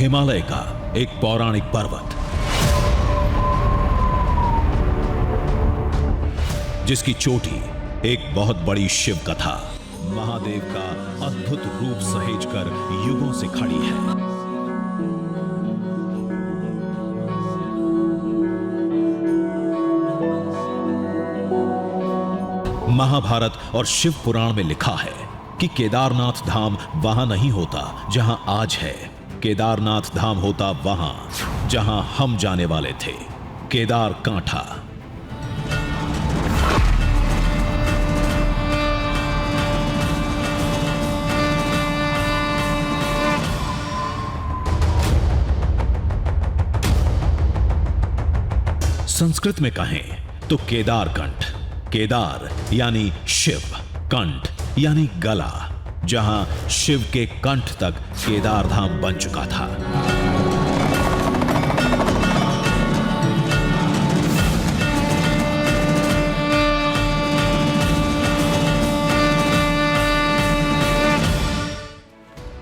हिमालय का एक पौराणिक पर्वत, जिसकी चोटी एक बहुत बड़ी शिव कथा, महादेव का अद्भुत रूप सहेजकर युगों से खड़ी है। महाभारत और शिव पुराण में लिखा है कि केदारनाथ धाम वहां नहीं होता जहां आज है। केदारनाथ धाम होता वहां जहां हम जाने वाले थे, केदार कांठा। संस्कृत में कहें तो केदारकंठ, केदार यानी शिव, कंठ यानी गला, जहां शिव के कंठ तक केदार धाम बन चुका था।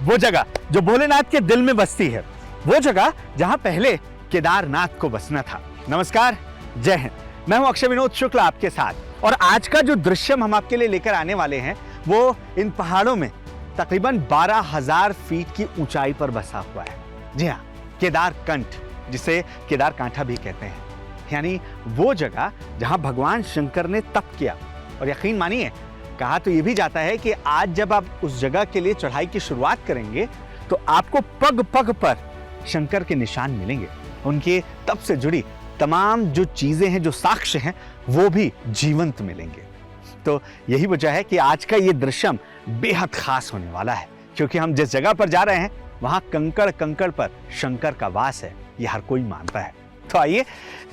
वो जगह जो भोलेनाथ के दिल में बसती है, वो जगह जहां पहले केदारनाथ को बसना था। नमस्कार, जय हिंद। मैं हूं अक्षय विनोद शुक्ला आपके साथ, और आज का जो दृश्यम हम आपके लिए लेकर आने वाले हैं वो इन पहाड़ों में तकरीबन 12,000 फीट की ऊंचाई पर बसा हुआ है। जी हाँ, केदारकंठ, जिसे केदार कांठा भी कहते हैं, यानी वो जगह जहां भगवान शंकर ने तप किया। और यकीन मानिए, कहा तो ये भी जाता है कि आज जब आप उस जगह के लिए चढ़ाई की शुरुआत करेंगे तो आपको पग पग पर शंकर के निशान मिलेंगे। उनके तप से जुड़ी तमाम जो चीजें हैं, जो साक्ष्य हैं, वो भी जीवंत मिलेंगे। तो यही वजह है कि आज का ये दृश्यम बेहद खास होने वाला है, क्योंकि हम जिस जगह पर जा रहे हैं वहां कंकड़ कंकड़ पर शंकर का वास है, ये हर कोई मानता है। तो आइए,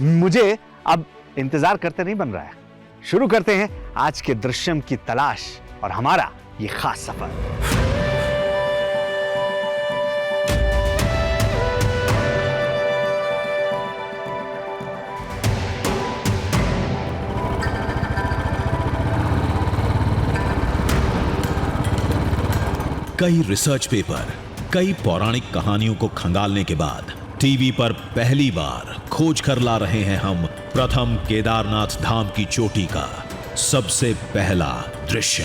मुझे अब इंतजार करते नहीं बन रहा है, शुरू करते हैं आज के दृश्यम की तलाश और हमारा ये खास सफर। कई रिसर्च पेपर, कई पौराणिक कहानियों को खंगालने के बाद टीवी पर पहली बार खोज कर ला रहे हैं हम प्रथम केदारनाथ धाम की चोटी का सबसे पहला दृश्य।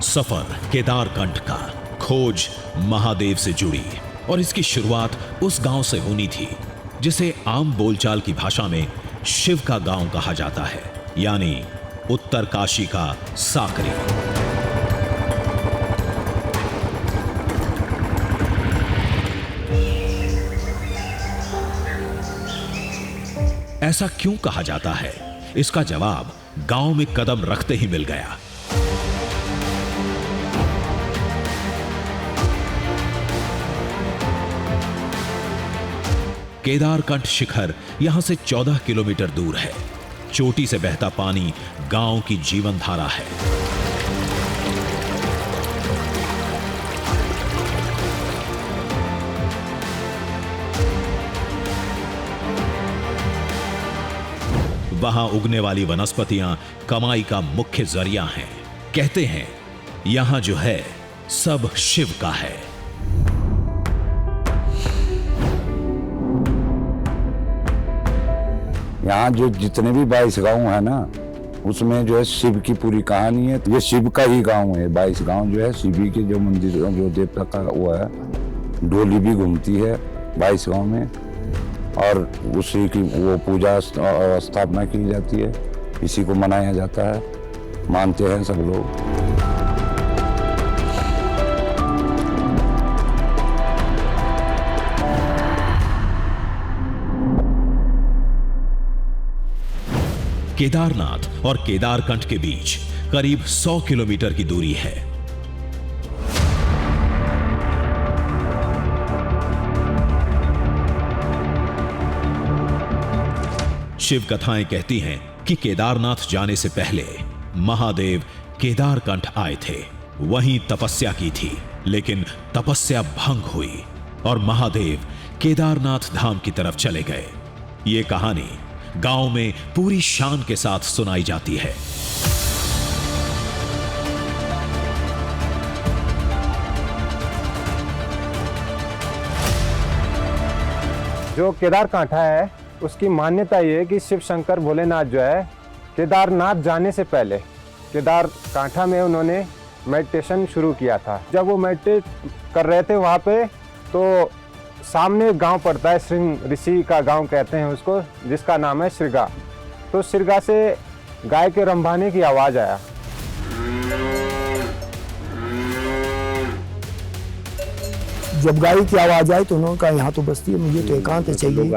सफर केदारकंठ का, खोज महादेव से जुड़ी, और इसकी शुरुआत उस गांव से होनी थी जिसे आम बोलचाल की भाषा में शिव का गांव कहा जाता है, यानी उत्तर काशी का साकरी। ऐसा क्यों कहा जाता है, इसका जवाब गांव में कदम रखते ही मिल गया। केदारकंठ शिखर यहां से 14 किलोमीटर दूर है। चोटी से बहता पानी गांव की जीवन धारा है। वहां उगने वाली वनस्पतियां कमाई का मुख्य जरिया हैं। कहते हैं यहां जो है सब शिव का है। यहाँ जो जितने भी 22 गांव है ना, उसमें जो है शिव की पूरी कहानी है। ये शिव का ही गांव है। 22 गांव जो है शिव के जो मंदिर, जो देवता का वो है, डोली भी घूमती है 22 गांव में, और उसी की वो पूजा स्थापना की जाती है। इसी को मनाया जाता है, मानते हैं सब लोग। केदारनाथ और केदारकंठ के बीच करीब 100 किलोमीटर की दूरी है। शिव कथाएं कहती हैं कि केदारनाथ जाने से पहले महादेव केदारकंठ आए थे, वहीं तपस्या की थी, लेकिन तपस्या भंग हुई और महादेव केदारनाथ धाम की तरफ चले गए। ये कहानी गांव में पूरी शान के साथ सुनाई जाती है। जो केदार कांठा है उसकी मान्यता ये है कि शिव शंकर भोलेनाथ जो है केदारनाथ जाने से पहले केदार कांठा में उन्होंने मेडिटेशन शुरू किया था। जब वो मेडिटेट कर रहे थे वहाँ पे तो सामने गांव पड़ता है, श्रृंग ऋषि का गांव कहते हैं उसको, जिसका नाम है श्रृंगा। तो श्रृंगा से गाय के रंभाने की आवाज़ आया। जब गाय की आवाज आई तो उन्होंने कहा यहाँ तो बस्ती है, मुझे तो एकांत चाहिए, लोग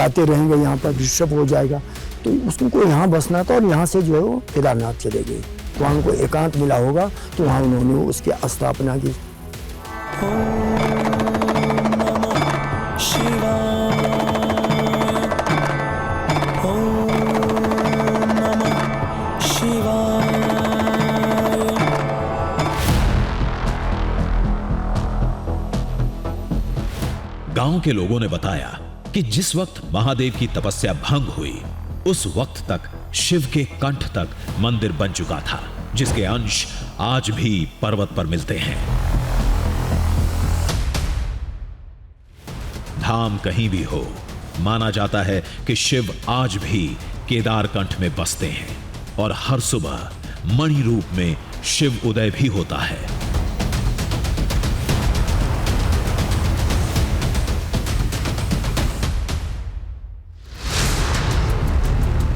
आते रहेंगे, यहाँ पर डिस्टर्ब हो जाएगा। तो उसको यहाँ बसना था और यहाँ से जो है वो केदारनाथ चले गए। वहाँ उनको एकांत मिला होगा तो वहाँ उन्होंने उसकी स्थापना की। गांव के लोगों ने बताया कि जिस वक्त महादेव की तपस्या भंग हुई उस वक्त तक शिव के कंठ तक मंदिर बन चुका था, जिसके अंश आज भी पर्वत पर मिलते हैं। धाम कहीं भी हो, माना जाता है कि शिव आज भी केदारकंठ में बसते हैं और हर सुबह मणि रूप में शिव उदय भी होता है।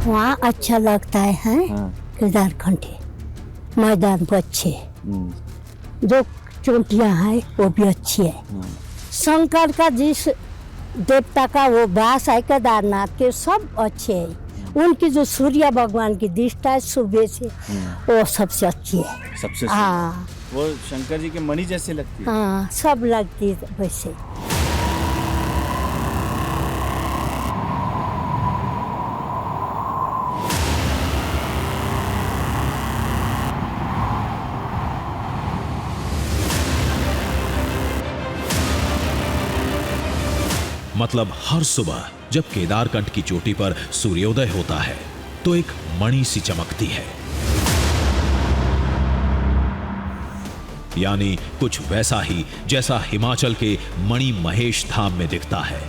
वहाँ अच्छा लगता है केदारखंडी मैदान भी अच्छे, जो चोटियाँ हैं वो भी अच्छी है। शंकर का जिस देवता का वो वास है केदारनाथ के, सब अच्छे हैं। उनकी जो सूर्य भगवान की दृष्टि है सुबह से, वो सबसे अच्छी है। सबसे हाँ, वो शंकर जी के मणि जैसे लगती है। हाँ, सब लगती है वैसे। मतलब हर सुबह जब केदारकंठ की चोटी पर सूर्योदय होता है तो एक मणि सी चमकती है, यानी कुछ वैसा ही जैसा हिमाचल के मणि महेश धाम में दिखता है।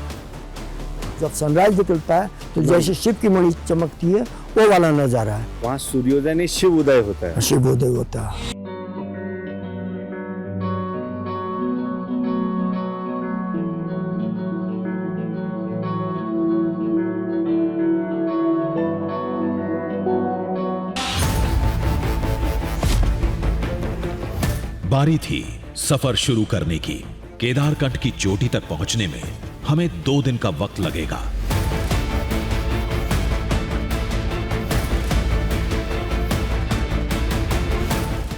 जब सनराइज निकलता है तो जैसे शिव की मणि चमकती है वो वाला नजारा है। वहाँ सूर्योदय नहीं शिव उदय होता है। शिव उदय होता है। बारी थी सफर शुरू करने की। केदारकंठ की चोटी तक पहुंचने में हमें 2 दिन का वक्त लगेगा।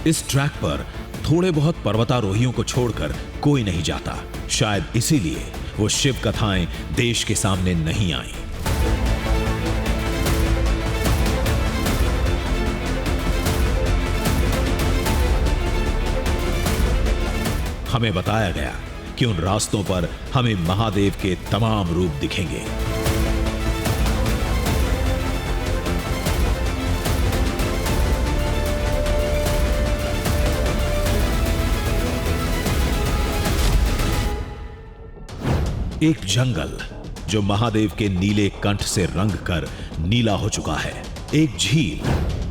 इस ट्रैक पर थोड़े बहुत पर्वतारोहियों को छोड़कर कोई नहीं जाता। शायद इसीलिए वो शिव कथाएं देश के सामने नहीं आई। हमें बताया गया कि उन रास्तों पर हमें महादेव के तमाम रूप दिखेंगे। एक जंगल जो महादेव के नीले कंठ से रंग कर नीला हो चुका है। एक झील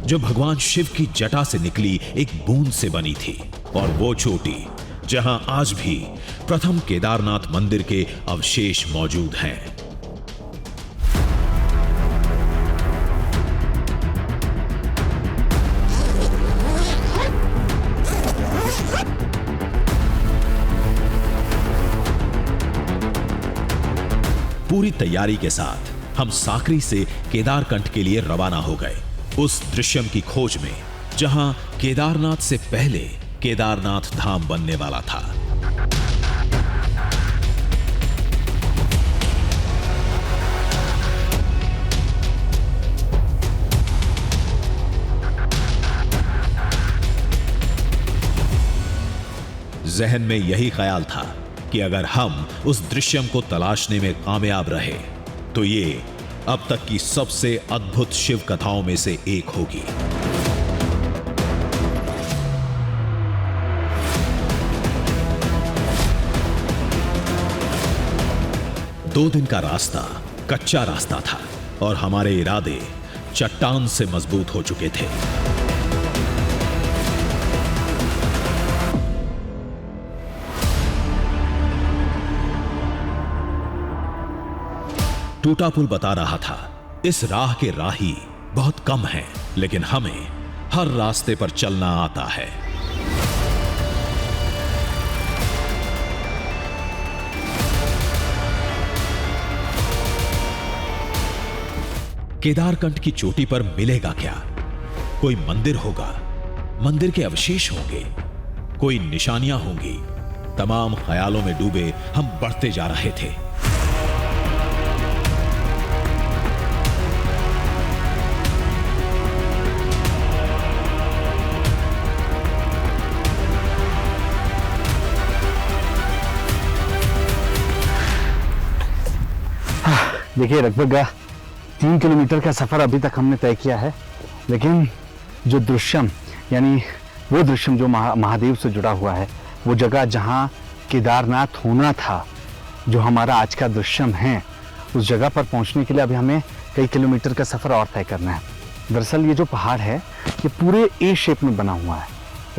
जो भगवान शिव की जटा से निकली एक बूंद से बनी थी। और वो चोटी जहां आज भी प्रथम केदारनाथ मंदिर के अवशेष मौजूद हैं। पूरी तैयारी के साथ हम साकरी से केदारकंठ के लिए रवाना हो गए, उस दृश्यम की खोज में जहां केदारनाथ से पहले केदारनाथ धाम बनने वाला था। जहन में यही ख्याल था कि अगर हम उस दृश्यम को तलाशने में कामयाब रहे तो ये अब तक की सबसे अद्भुत शिव कथाओं में से एक होगी। दो दिन का रास्ता कच्चा रास्ता था और हमारे इरादे चट्टान से मजबूत हो चुके थे। टूटा पुल बता रहा था, इस राह के राही बहुत कम हैं, लेकिन हमें हर रास्ते पर चलना आता है। केदारकंठ की चोटी पर मिलेगा क्या? कोई मंदिर होगा, मंदिर के अवशेष होंगे, कोई निशानियां होंगी। तमाम ख्यालों में डूबे हम बढ़ते जा रहे थे। देखिए, लगभग 3 किलोमीटर का सफर अभी तक हमने तय किया है, लेकिन जो दृश्यम यानी वो दृश्यम जो महादेव से जुड़ा हुआ है, वो जगह जहाँ केदारनाथ होना था, जो हमारा आज का दृश्यम है, उस जगह पर पहुँचने के लिए अभी हमें कई किलोमीटर का सफ़र और तय करना है। दरअसल ये जो पहाड़ है ये पूरे ए शेप में बना हुआ है,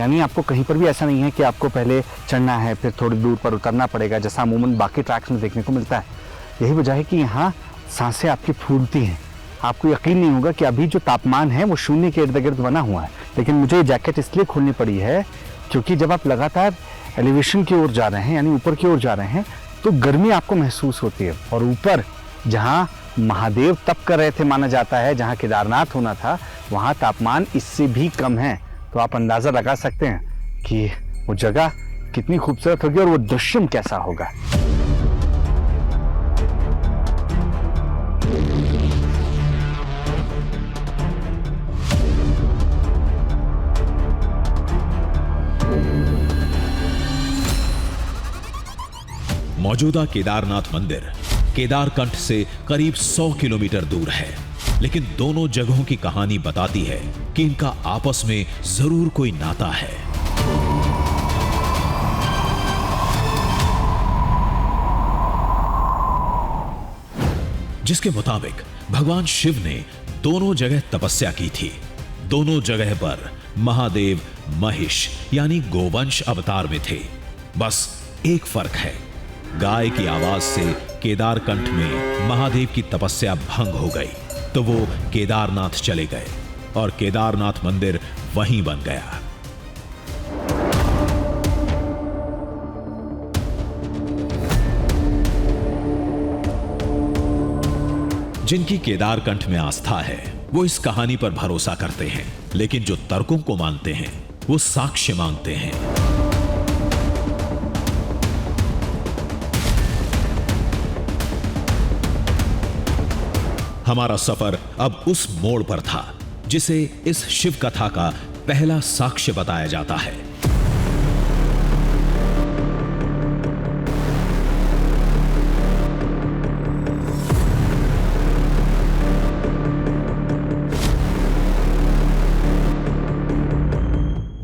यानी आपको कहीं पर भी ऐसा नहीं है कि आपको पहले चढ़ना है फिर थोड़ी दूर पर उतरना पड़ेगा, जैसा अमूमन बाकी ट्रैक्स में देखने को मिलता है। यही वजह है कि यहाँ सांसें आपकी फूलती हैं। आपको यकीन नहीं होगा कि अभी जो तापमान है वो शून्य के इर्द गिर्द बना हुआ है, लेकिन मुझे ये जैकेट इसलिए खोलनी पड़ी है क्योंकि जब आप लगातार एलिवेशन की ओर जा रहे हैं, यानी ऊपर की ओर जा रहे हैं, तो गर्मी आपको महसूस होती है। और ऊपर जहाँ महादेव तप कर रहे थे, माना जाता है जहाँ केदारनाथ होना था, वहाँ तापमान इससे भी कम है। तो आप अंदाज़ा लगा सकते हैं कि वो जगह कितनी खूबसूरत होगी और वो दृश्य कैसा होगा। मौजूदा केदारनाथ मंदिर केदारकंठ से करीब 100 किलोमीटर दूर है, लेकिन दोनों जगहों की कहानी बताती है कि इनका आपस में जरूर कोई नाता है। जिसके मुताबिक भगवान शिव ने दोनों जगह तपस्या की थी। दोनों जगह पर महादेव महिष यानी गोवंश अवतार में थे। बस एक फर्क है, गाय की आवाज से केदारकंठ में महादेव की तपस्या भंग हो गई, तो वो केदारनाथ चले गए और केदारनाथ मंदिर वहीं बन गया। जिनकी केदारकंठ में आस्था है वो इस कहानी पर भरोसा करते हैं, लेकिन जो तर्कों को मानते हैं वो साक्ष्य मांगते हैं। हमारा सफर अब उस मोड़ पर था जिसे इस शिव कथा का पहला साक्ष्य बताया जाता है।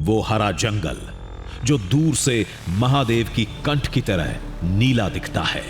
वो हरा जंगल जो दूर से महादेव की कंठ की तरह नीला दिखता है।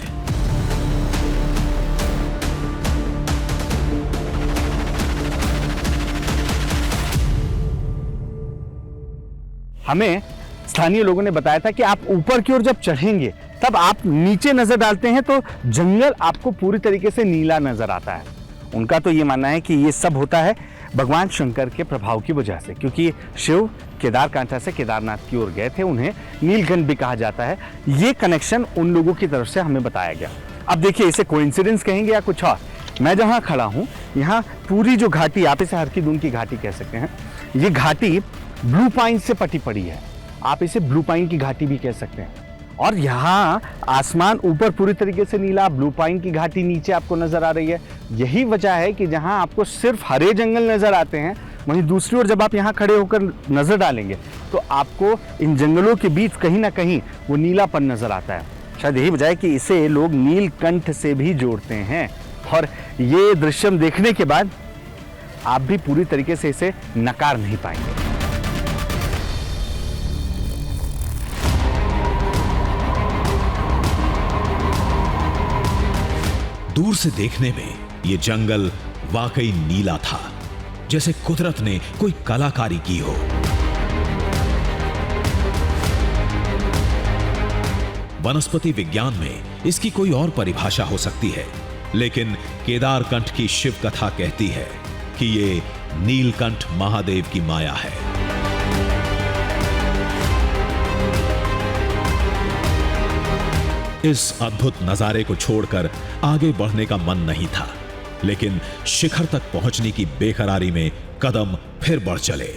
हमें स्थानीय लोगों ने बताया था कि आप ऊपर की ओर जब चढ़ेंगे तब आप नीचे नजर डालते हैं तो जंगल आपको पूरी तरीके से नीला नजर आता है। उनका तो ये मानना है कि ये सब होता है भगवान शंकर के प्रभाव की वजह से, क्योंकि शिव केदारकांठा से केदारनाथ की ओर गए थे, उन्हें नीलकंठ भी कहा जाता है। ये कनेक्शन उन लोगों की तरफ से हमें बताया गया। अब देखिए, इसे कोइंसिडेंस कहेंगे या कुछ और। मैं जहाँ खड़ा हूँ यहाँ पूरी जो घाटी, आप इसे हरकी-दून की घाटी कह सकते हैं, ये घाटी ब्लू पाइन से पटी पड़ी है। आप इसे ब्लू पाइन की घाटी भी कह सकते हैं। और यहाँ आसमान ऊपर पूरी तरीके से नीला, ब्लू पाइन की घाटी नीचे आपको नजर आ रही है। यही वजह है कि जहाँ आपको सिर्फ हरे जंगल नजर आते हैं, वहीं दूसरी ओर जब आप यहाँ खड़े होकर नजर डालेंगे तो आपको इन जंगलों के बीच कहीं ना कहीं वो नीलापन नजर आता है। शायद यही वजह है कि इसे लोग नीलकंठ से भी जोड़ते हैं। और ये दृश्यम देखने के बाद आप भी पूरी तरीके से इसे नकार नहीं पाएंगे। दूर से देखने में यह जंगल वाकई नीला था, जैसे कुदरत ने कोई कलाकारी की हो। वनस्पति विज्ञान में इसकी कोई और परिभाषा हो सकती है, लेकिन केदारकंठ की शिव कथा कहती है कि ये नीलकंठ महादेव की माया है। इस अद्भुत नजारे को छोड़कर आगे बढ़ने का मन नहीं था, लेकिन शिखर तक पहुंचने की बेकरारी में कदम फिर बढ़ चले।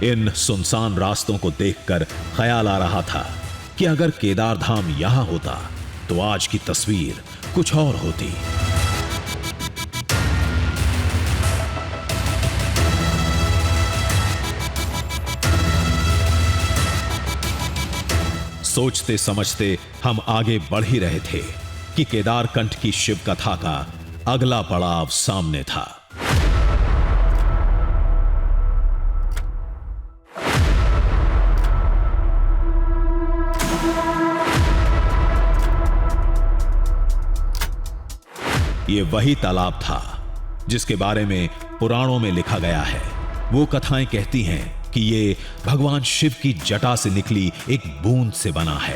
इन सुनसान रास्तों को देखकर ख्याल आ रहा था कि अगर केदार धाम यहां होता तो आज की तस्वीर कुछ और होती। सोचते समझते हम आगे बढ़ ही रहे थे कि केदारकंठ की शिव कथा का अगला पड़ाव सामने था। ये वही तालाब था जिसके बारे में पुराणों में लिखा गया है। वो कथाएं कहती हैं कि ये भगवान शिव की जटा से निकली एक बूंद से बना है।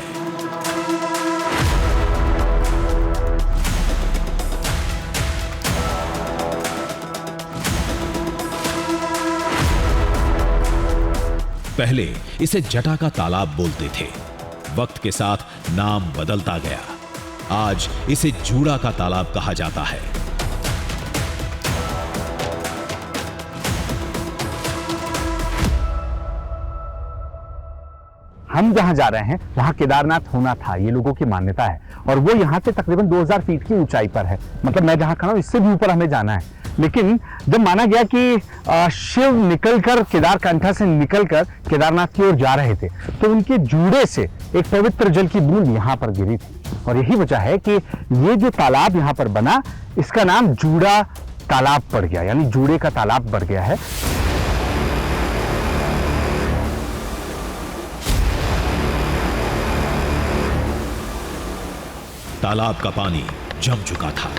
पहले इसे जटा का तालाब बोलते थे, वक्त के साथ नाम बदलता गया। आज इसे जूड़ा का तालाब कहा जाता है। हम जहां जा रहे हैं वहां केदारनाथ होना था, ये लोगों की मान्यता है, और वो यहां से तकरीबन 2000 फीट की ऊंचाई पर है। मतलब मैं जहां खड़ा हूं इससे भी ऊपर हमें जाना है। लेकिन जब माना गया कि शिव निकलकर केदारकंठा से निकलकर केदारनाथ की ओर जा रहे थे, तो उनके जूड़े से एक पवित्र जल की बूंद यहां पर गिरी थी, और यही वजह है कि ये जो तालाब यहां पर बना, इसका नाम जूड़ा तालाब पड़ गया, यानी जूड़े का तालाब बढ़ गया है। तालाब का पानी जम चुका था।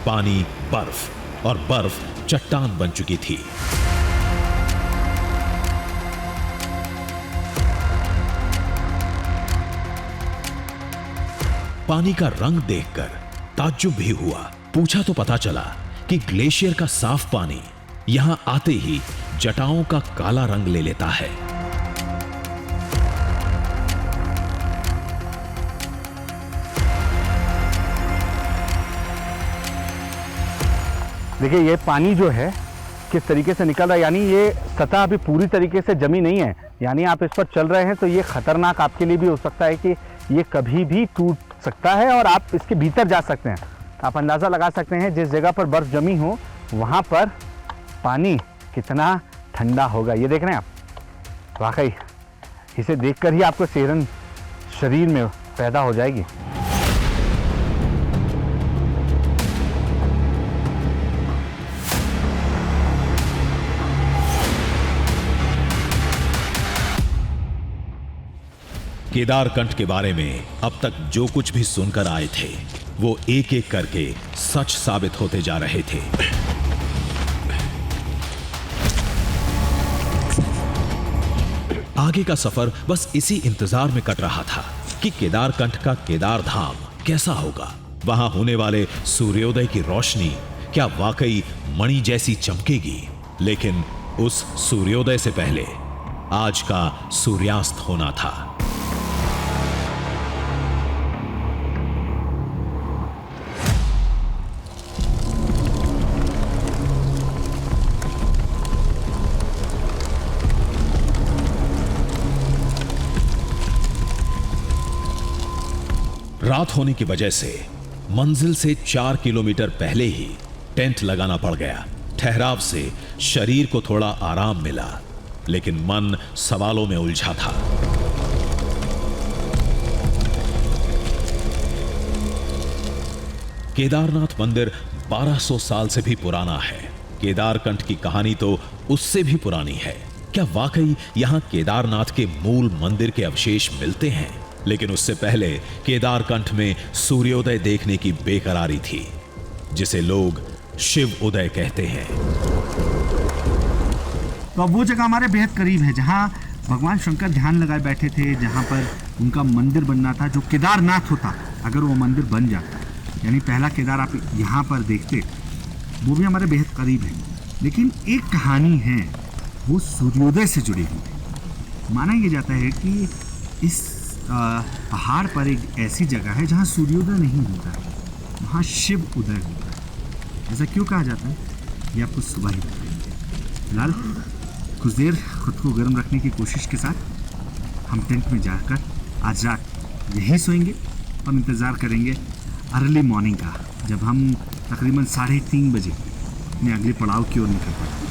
पानी बर्फ और बर्फ चट्टान बन चुकी थी। पानी का रंग देखकर ताज्जुब भी हुआ। पूछा तो पता चला कि ग्लेशियर का साफ पानी यहां आते ही जटाओं का काला रंग ले लेता है। देखिए ये पानी जो है किस तरीके से निकल रहा है, यानी ये सतह अभी पूरी तरीके से जमी नहीं है, यानी आप इस पर चल रहे हैं तो ये खतरनाक आपके लिए भी हो सकता है कि ये कभी भी टूट सकता है और आप इसके भीतर जा सकते हैं। आप अंदाज़ा लगा सकते हैं जिस जगह पर बर्फ़ जमी हो वहाँ पर पानी कितना ठंडा होगा। ये देख रहे हैं आप, वाकई इसे देखकर ही आपको सिहरन शरीर में पैदा हो जाएगी। केदारकंठ के बारे में अब तक जो कुछ भी सुनकर आए थे वो एक एक करके सच साबित होते जा रहे थे। आगे का सफर बस इसी इंतजार में कट रहा था कि केदारकंठ का केदार धाम कैसा होगा। वहां होने वाले सूर्योदय की रोशनी क्या वाकई मणि जैसी चमकेगी। लेकिन उस सूर्योदय से पहले आज का सूर्यास्त होना था। रात होने की वजह से मंजिल से 4 किलोमीटर पहले ही टेंट लगाना पड़ गया। ठहराव से शरीर को थोड़ा आराम मिला, लेकिन मन सवालों में उलझा था। केदारनाथ मंदिर 1200 साल से भी पुराना है। केदारकंठ की कहानी तो उससे भी पुरानी है। क्या वाकई यहां केदारनाथ के मूल मंदिर के अवशेष मिलते हैं? लेकिन उससे पहले केदारकंठ में सूर्योदय देखने की बेकरारी थी, जिसे लोग शिव उदय कहते हैं। तो अब वो जगह हमारे बेहद करीब है जहाँ भगवान शंकर ध्यान लगाए बैठे थे, जहाँ पर उनका मंदिर बनना था, जो केदारनाथ होता अगर वो मंदिर बन जाता, यानी पहला केदार आप यहाँ पर देखते, वो भी हमारे बेहद करीब है। लेकिन एक कहानी है, वो सूर्योदय से जुड़ी हुई है। माना यह जाता है कि इस पहाड़ पर एक ऐसी जगह है जहाँ सूर्योदय नहीं होता है, वहाँ शिव उदय होता है। ऐसा क्यों कहा जाता है ये आपको सुबह ही बताएंगे। फिलहाल कुछ देर खुद को गर्म रखने की कोशिश के साथ हम टेंट में जाकर आज रात यहीं सोएंगे और इंतज़ार करेंगे अर्ली मॉर्निंग का, जब हम तकरीबन 3:30 बजे अपने अगले पड़ाव की ओर निकल पड़ेंगे।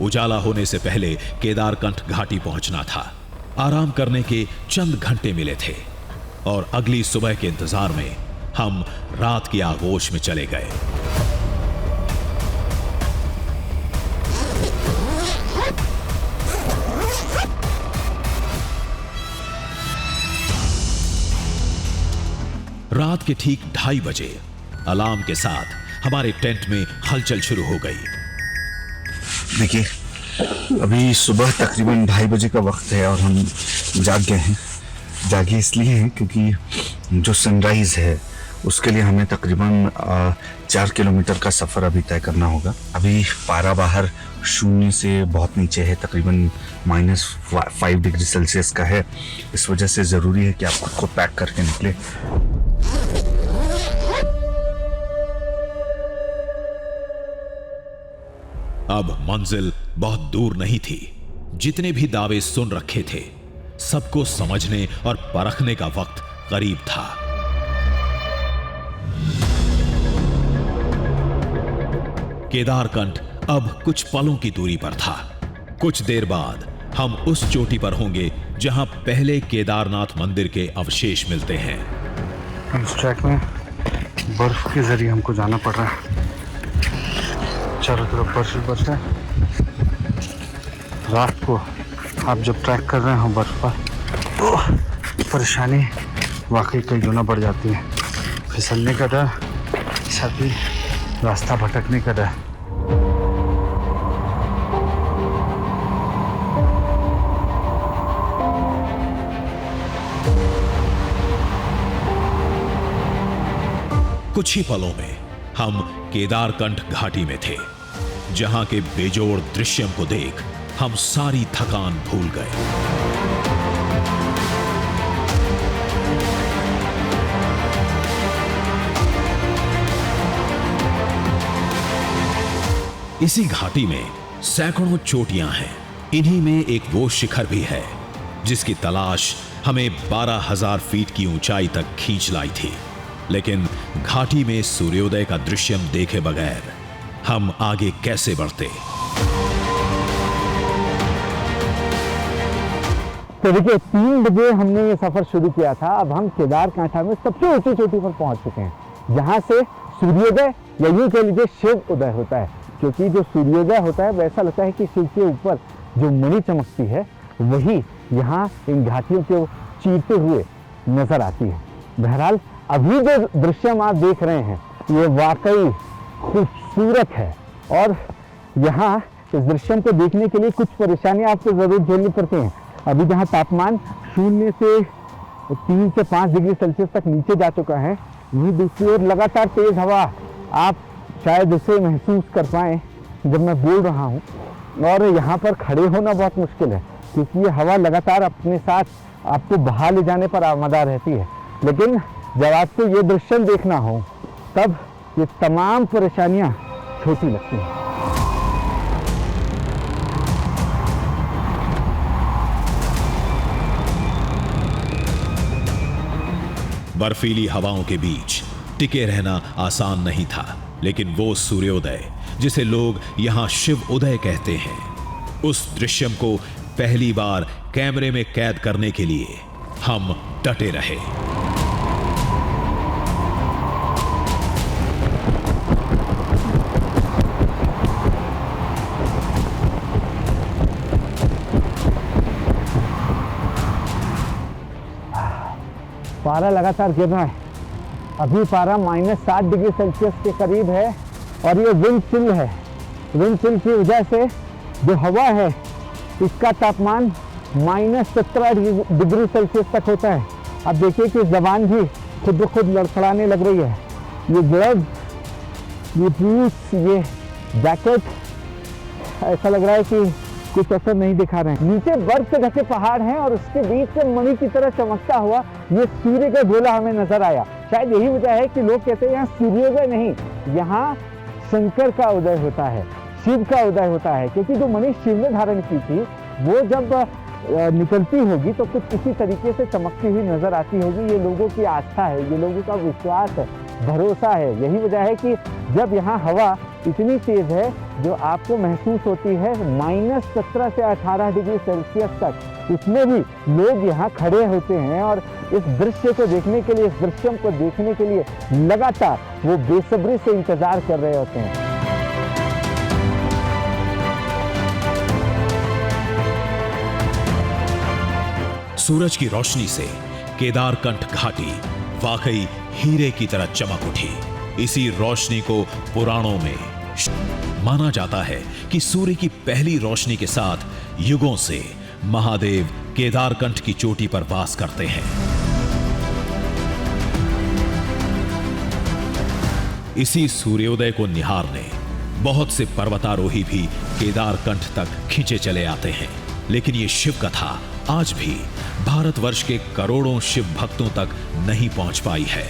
उजाला होने से पहले केदारकंठ घाटी पहुंचना था। आराम करने के चंद घंटे मिले थे और अगली सुबह के इंतजार में हम रात की आगोश में चले गए। रात के ठीक 2:30 बजे अलार्म के साथ हमारे टेंट में हलचल शुरू हो गई। देखिए, अभी सुबह तकरीबन 2:30 बजे का वक्त है और हम जाग गए हैं। जागे इसलिए हैं क्योंकि जो सनराइज है उसके लिए हमें तकरीबन 4 किलोमीटर का सफ़र अभी तय करना होगा। अभी पारा बाहर 0 से बहुत नीचे है, तकरीबन -5 डिग्री सेल्सियस का है। इस वजह से ज़रूरी है कि आप खुद को पैक करके निकले। अब मंजिल बहुत दूर नहीं थी। जितने भी दावे सुन रखे थे, सबको समझने और परखने का वक्त करीब था। केदारकंठ अब कुछ पलों की दूरी पर था। कुछ देर बाद हम उस चोटी पर होंगे जहां पहले केदारनाथ मंदिर के अवशेष मिलते हैं। इस ट्रैक में बर्फ के जरिए हमको जाना पड़ रहा है। चारों तरफ बर्फ है। रात को आप जब ट्रैक कर रहे हो बर्फ पर, तो परेशानी वाकई कई गुना बढ़ जाती है। फिसलने का डर, साथ ही रास्ता भटकने का डर। कुछ ही पलों में हम केदारकंठ घाटी में थे, जहां के बेजोड़ दृश्यों को देख हम सारी थकान भूल गए। इसी घाटी में सैकड़ों चोटियां हैं। इन्हीं में एक वो शिखर भी है जिसकी तलाश हमें 12,000 फीट की ऊंचाई तक खींच लाई थी। लेकिन घाटी में सूर्योदय का दृश्य देखे बगैर हम आगे कैसे बढ़ते? तो देखिए, 3 बजे हमने ये सफर शुरू किया था। अब हम केदारकांठा में सबसे ऊंची चोटी पर पहुंच चुके हैं, जहां से सूर्योदय या यूं कह लीजिए शिव उदय होता है। क्योंकि जो सूर्योदय होता है वैसा लगता है कि शिव के ऊपर जो मणि चमकती है वही यहाँ इन घाटियों को चीरते हुए नजर आती है। बहरहाल अभी जो दृश्य आप देख रहे हैं ये वाकई खूबसूरत है, और यहाँ इस दृश्य को देखने के लिए कुछ परेशानियाँ आपको ज़रूर झेलनी पड़ती हैं। अभी जहाँ तापमान 0 से 3 से 5 डिग्री सेल्सियस तक नीचे जा चुका है, वहीं दूसरी ओर लगातार तेज़ हवा, आप शायद उसे महसूस कर पाएँ जब मैं बोल रहा हूँ। और यहाँ पर खड़े होना बहुत मुश्किल है क्योंकि ये हवा लगातार अपने साथ आपको बहा ले जाने पर आमादा रहती है। लेकिन जब आपको ये दृश्य देखना हो तब ये तमाम परेशानियाँ छोटी लगती हैं। बर्फीली हवाओं के बीच टिके रहना आसान नहीं था, लेकिन वो सूर्योदय जिसे लोग यहां शिव उदय कहते हैं, उस दृश्यम को पहली बार कैमरे में कैद करने के लिए हम डटे रहे। पारा लगातार गिर रहा है। अभी पारा -7 डिग्री सेल्सियस के करीब है और ये विंड चिल है। विंड चिल की वजह से जो हवा है इसका तापमान -17 डिग्री सेल्सियस तक होता है। अब देखिए कि जबान भी खुद ब खुद लड़खड़ाने लग रही है। ये ग्लव्स, ये बूट्स, ये जैकेट, ऐसा लग रहा है कि कुछ असर नहीं दिखा रहे हैं। नीचे बर्फ से ढके पहाड़ हैं और उसके बीच से मणि की तरह चमकता हुआ ये सूर्य का गोला हमें नजर आया। शायद यही वजह है कि लोग कहते हैं यहाँ सूर्योदय नहीं, यहाँ शंकर का उदय होता है, शिव का उदय होता है। क्योंकि जो मणि शिव ने धारण की थी वो जब निकलती होगी तो कुछ इसी तरीके से चमकती हुई नजर आती होगी। ये लोगों की आस्था है, ये लोगों का विश्वास है, भरोसा है। यही वजह है कि जब यहाँ हवा इतनी तेज है जो आपको महसूस होती है -17 से 18 डिग्री सेल्सियस तक, उसमें भी लोग यहाँ खड़े होते हैं और इस दृश्य को देखने के लिए, इस दृश्यम को देखने के लिए लगातार वो बेसब्री से इंतजार कर रहे होते हैं। सूरज की रोशनी से केदारकंठ घाटी वाकई हीरे की तरह चमक उठी। इसी रोशनी को पुराणों में माना जाता है कि सूर्य की पहली रोशनी के साथ युगों से महादेव केदारकंठ की चोटी पर वास करते हैं। इसी सूर्योदय को निहारने बहुत से पर्वतारोही भी केदारकंठ तक खींचे चले आते हैं। लेकिन ये शिव कथा आज भी भारतवर्ष के करोड़ों शिव भक्तों तक नहीं पहुंच पाई है।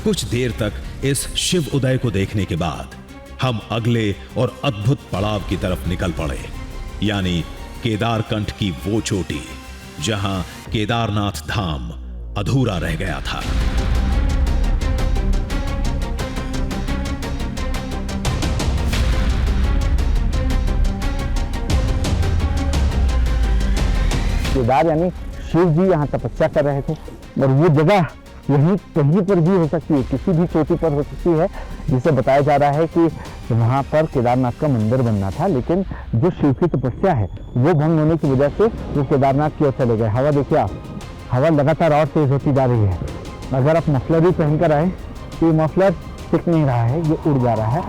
कुछ देर तक इस शिव उदय को देखने के बाद हम अगले और अद्भुत पड़ाव की तरफ निकल पड़े, यानी केदारकंठ की वो चोटी जहां केदारनाथ धाम अधूरा रह गया था। केदार यानी शिव जी यहाँ तपस्या कर रहे थे और वो जगह यहीं कहीं पर भी हो सकती है, किसी भी चोटी पर हो सकती है, जिसे बताया जा रहा है कि वहाँ पर केदारनाथ का मंदिर बनना था। लेकिन जो शिव की तपस्या है वो भंग होने की वजह से वो केदारनाथ की ओर चले गए। हवा देखिए आप, हवा लगातार और तेज होती जा रही है। अगर आप मफलर भी पहनकर आए तो ये मफलर टिक नहीं रहा है, ये उड़ जा रहा है।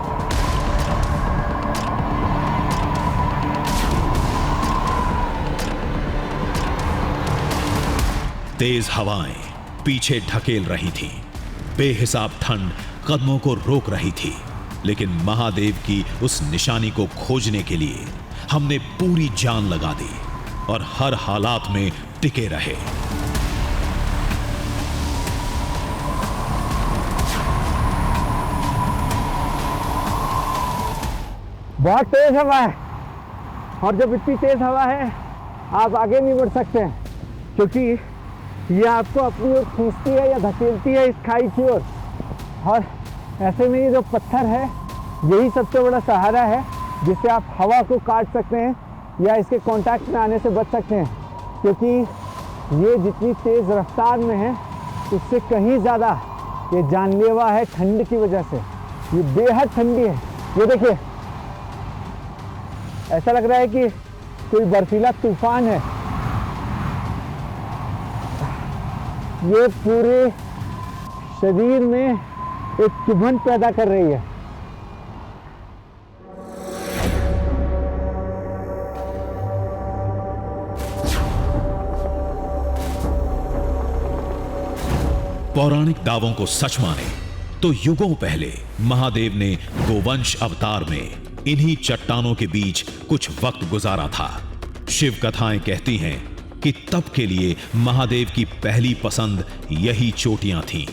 तेज हवाएं पीछे ढकेल रही थी, बेहिसाब ठंड कदमों को रोक रही थी। लेकिन महादेव की उस निशानी को खोजने के लिए हमने पूरी जान लगा दी और हर हालात में टिके रहे। बहुत तेज हवा है और जब इतनी तेज हवा है आप आगे नहीं बढ़ सकते हैं, क्योंकि ये आपको अपनी ओर खींचती है या धकेलती है इस खाई की ओर। और ऐसे में ये जो पत्थर है यही सबसे बड़ा सहारा है जिससे आप हवा को काट सकते हैं या इसके कांटेक्ट में आने से बच सकते हैं, क्योंकि ये जितनी तेज़ रफ्तार में है उससे कहीं ज़्यादा ये जानलेवा है ठंड की वजह से। ये बेहद ठंडी है। ये देखिए, ऐसा लग रहा है कि कोई बर्फीला तूफान है। ये पूरे शरीर में एक चुभन पैदा कर रही है। पौराणिक दावों को सच माने तो युगों पहले महादेव ने गोवंश अवतार में इन्हीं चट्टानों के बीच कुछ वक्त गुजारा था। शिव कथाएं कहती हैं कि तब के लिए महादेव की पहली पसंद यही चोटियां थीं।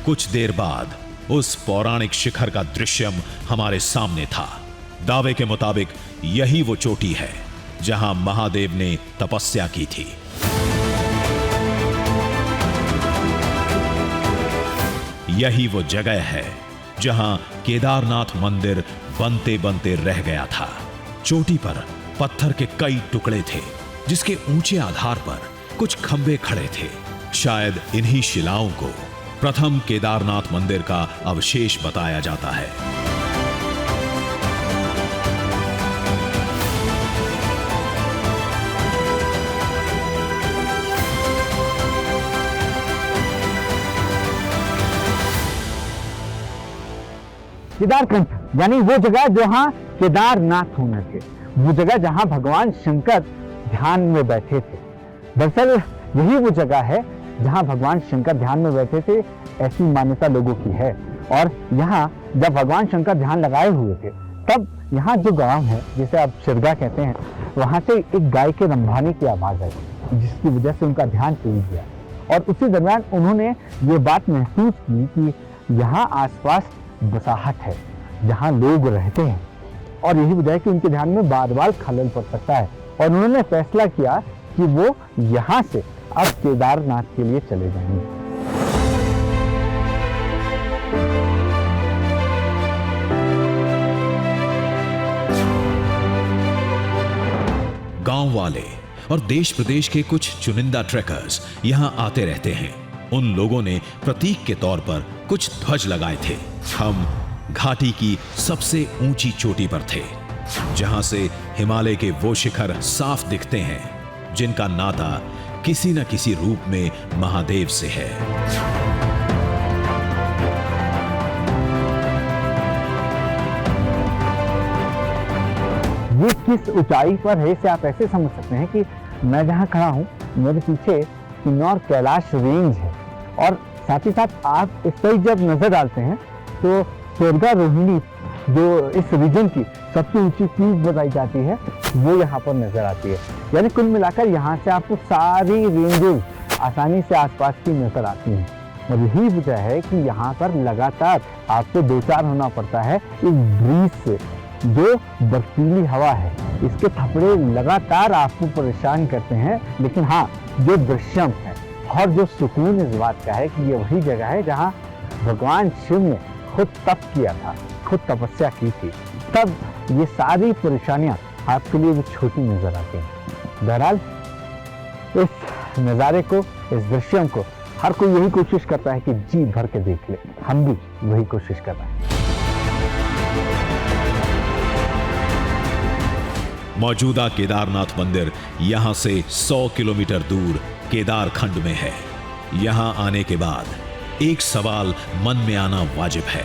कुछ देर बाद उस पौराणिक शिखर का दृश्यम हमारे सामने था। दावे के मुताबिक यही वो चोटी है जहां महादेव ने तपस्या की थी। यही वो जगह है जहां केदारनाथ मंदिर बनते बनते रह गया था। चोटी पर पत्थर के कई टुकड़े थे जिसके ऊंचे आधार पर कुछ खंभे खड़े थे। शायद इन्हीं शिलाओं को प्रथम केदारनाथ मंदिर का अवशेष बताया जाता है। केदारकंठ यानी वो जगह जहां केदारनाथ होना थे, वो जगह जहां भगवान शंकर ध्यान में बैठे थे। दरअसल यही वो जगह है जहां भगवान शंकर ध्यान में बैठे थे, ऐसी मान्यता लोगों की है। और यहाँ जब भगवान शंकर ध्यान लगाए हुए थे तब यहाँ जो गांव है जिसे आप शिरगा कहते हैं, वहां से एक गाय के रंभाने की आवाज आई, जिसकी वजह से उनका ध्यान टूट गया। और उसी दरमियान उन्होंने ये बात महसूस की कि यहाँ आसपास बसाहट है जहाँ लोग रहते हैं, और यही वजह है कि उनके ध्यान में बार बार खलल पड़ सकता है। और उन्होंने फैसला किया कि वो यहाँ से अब केदारनाथ के लिए चले जाएंगे। गांव वाले और देश प्रदेश के कुछ चुनिंदा ट्रेकर्स यहां आते रहते हैं। उन लोगों ने प्रतीक के तौर पर कुछ ध्वज लगाए थे। हम घाटी की सबसे ऊंची चोटी पर थे जहां से हिमालय के वो शिखर साफ दिखते हैं जिनका नाता किसी न किसी रूप में महादेव से है। ये किस ऊंचाई पर है इसे आप ऐसे समझ सकते हैं कि मैं जहां खड़ा हूं मेरे पीछे किन्नौर कैलाश रेंज है, और साथ ही साथ आप इस पर जब नजर डालते हैं तो स्वर्गा रोहिणी जो इस रीजन की सबसे ऊंची पीक बताई जाती है वो यहाँ पर नजर आती है। यानी कुल मिलाकर यहाँ से आपको सारी रेंजेस आसानी से आसपास की नजर आती हैं। और यही वजह है कि यहाँ पर लगातार आपको दो चार होना पड़ता है इस ब्रीज से, जो बर्फीली हवा है इसके थपड़े लगातार आपको परेशान करते हैं। लेकिन हाँ, जो दृश्यम है और जो सुकून इस बात का है कि ये वही जगह है जहाँ भगवान शिव ने खुद तप किया था, खुद तपस्या की थी। तब ये सारी परेशानियां आपके लिए वो छोटी नजर आती हैं। बहरहाल इस नज़ारे को, इस दृश्यम को हर कोई यही कोशिश करता है कि जी भर के देख ले। हम भी वही कोशिश कर रहे हैं। मौजूदा केदारनाथ मंदिर यहां से 100 किलोमीटर दूर केदारखंड में है। यहां आने के बाद एक सवाल मन में आना वाजिब है,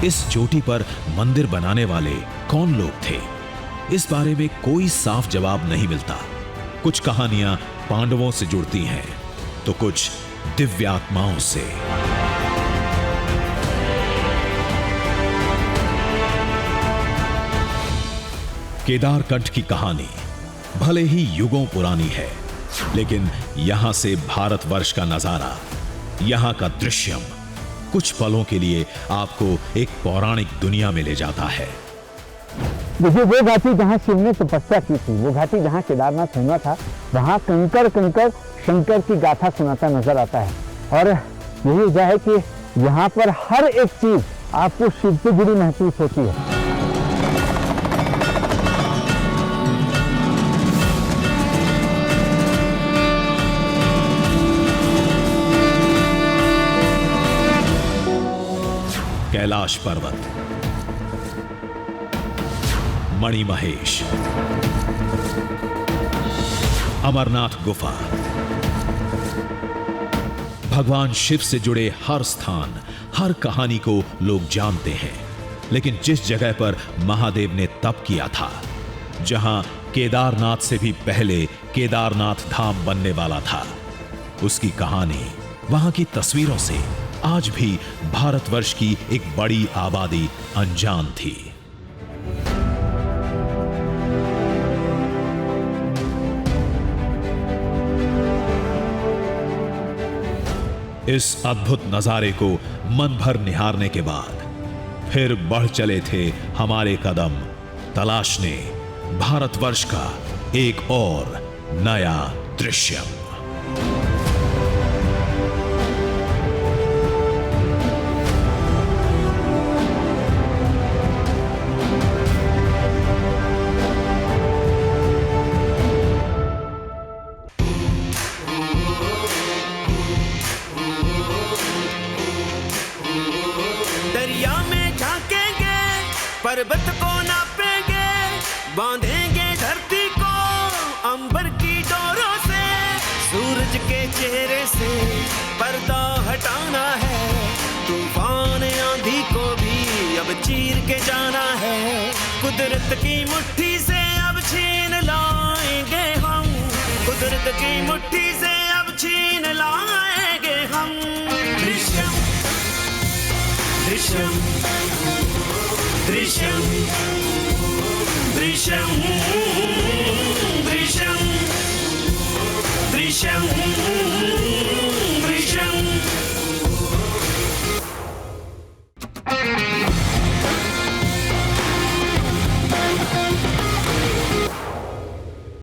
इस चोटी पर मंदिर बनाने वाले कौन लोग थे? इस बारे में कोई साफ जवाब नहीं मिलता। कुछ कहानियां पांडवों से जुड़ती हैं तो कुछ दिव्य आत्माओं से। केदारकंठ की कहानी भले ही युगों पुरानी है, लेकिन यहां से भारतवर्ष का नजारा, यहां का दृश्यम कुछ पलों के लिए आपको एक पौराणिक दुनिया में ले जाता है। देखिए, वो घाटी जहाँ शिव ने तपस्या की थी, वो घाटी जहाँ केदारनाथ होना था, वहाँ कंकर कंकर शंकर की गाथा सुनाता नजर आता है। और यही वजह है कि यहाँ पर हर एक चीज आपको शिव से जुड़ी महसूस होती है। कैलाश पर्वत, मणिमहेश, अमरनाथ गुफा, भगवान शिव से जुड़े हर स्थान, हर कहानी को लोग जानते हैं। लेकिन जिस जगह पर महादेव ने तप किया था, जहां केदारनाथ से भी पहले केदारनाथ धाम बनने वाला था, उसकी कहानी, वहां की तस्वीरों से आज भी भारतवर्ष की एक बड़ी आबादी अनजान थी। इस अद्भुत नजारे को मन भर निहारने के बाद फिर बढ़ चले थे हमारे कदम तलाशने भारतवर्ष का एक और नया दृश्य। पर्वत को नापेंगे, बांधेंगे धरती को अंबर की डोरों से, सूरज के चेहरे से पर्दा हटाना है, तूफान आंधी को भी अब चीर के जाना है, कुदरत की मुट्ठी से अब छीन लाएंगे हम, कुदरत की मुट्ठी से अब छीन लाएंगे हम। दृश्यम दृश्यम दृश्यम दृश्यम